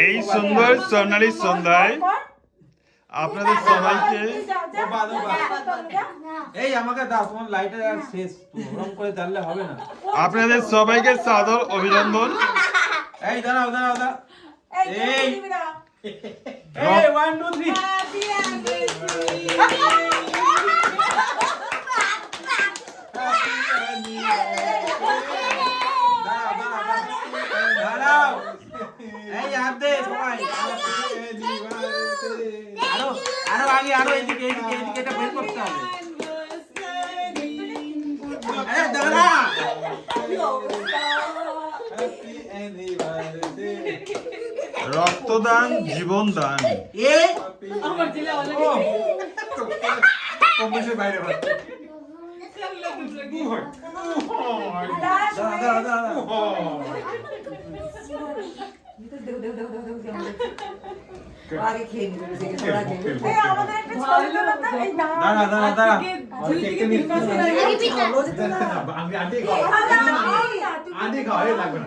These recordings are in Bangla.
এই সুন্দর সোনালী সন্ধ্যায় আপনাদের সবাইকে এই আমাকে দাও, তোমার লাইটার আর শেষ, ওরকম করে জ্বাললে হবে না। আপনাদের সবাইকে সাদর অভিনন্দন। এই দাঁড়াও দাঁড়াও দাঁড়াও, এই 1 2 3 দাঁড়াও, এই হাত দে সবাই, আরো আরো আগে, আরো এদিকে এদিকে এদিকে, এটা বের করতে হবে। আরে দাঁড়া, রক্তদান জীবন দান। এই আমার ছেলে অলরেডি কম্পিটিশন বাইরে ভাত। দাঁড়া দাঁড়া দাঁড়া, আগে খেয়ে নিবি দাঁড়া দাঁড়া দাঁড়া, আন্টি খাওয়া লাগবে না।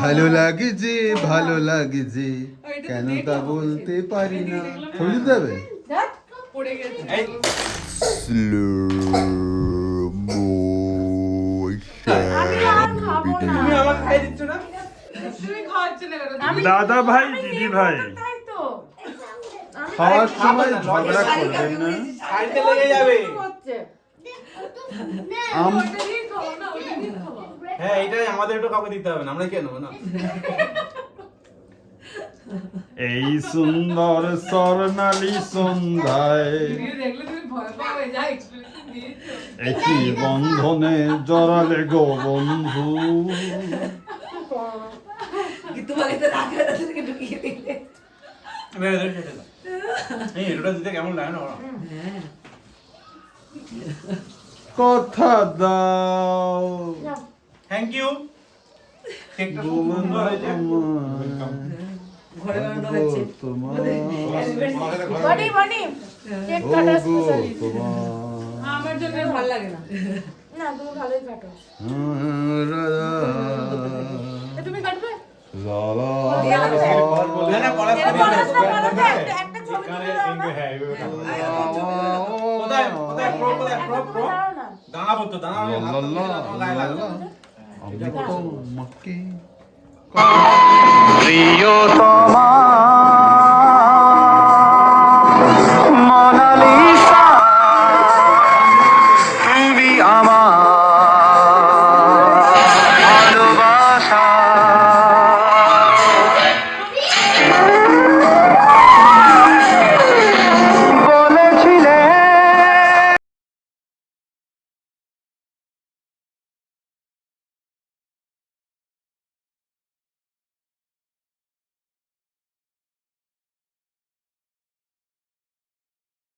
ভালো লাগছে ভালো লাগছে, কেন তা বলতে পারি না। ছবি দেবে পড়ে গেছে। এই তুমি আমাকে খাই দিচ্ছ না? তুমি খাওয়াচ্ছ না কেন? দাদা ভাই দিদি ভাই তাই তো খাওয়ার সময় ঝগড়া করবেন না। খাইতে লেগে যাবে। হচ্ছে আম ওটা দিয়ে খাও না, ওটা দিয়ে খাও। হ্যাঁ, এটাই আমাদের একটু কাউকে দিতে হবে না, আমরা কে নেবো না। এই সুন্দর স্বর্ণালী সন্ধ্যায় ভিডিও দেখলে তুমি ভয় পাবে, যা এক্সপ্রেশন দিয়েছো। একই বন্ধনে জড়ালে গো বন্ধু। তোমাকে তো রাখা থেকে ঢুকিয়ে দিলে। এই এটাটা দিতে কেমন লাগে না? কথা দাও থ্যাংক ইউ। কেকটা খুব বলুন সুন্দর হয়েছে। ঘরে বানানো হচ্ছে। বনি বনি কেক কাটা স্পেশালিস্ট। আমার জন্য ভালো লাগে না। না, তুমি ভালোই কাটো। এ তুমি কাটবে? না, না, পড়াশোনা এর দিয়ে পড়াশোনা দেখো। করো তো, একটা ছবি তুলে দাও না। কোথায় কোথায় প্রো, কোথায় প্রো প্রো? দাও না। দাঁড়াবো তো, দাঁড়াবো, হাত তো দিলে তোমার গায়ে লাগবে। আমি তো মাকে প্রিয়তমা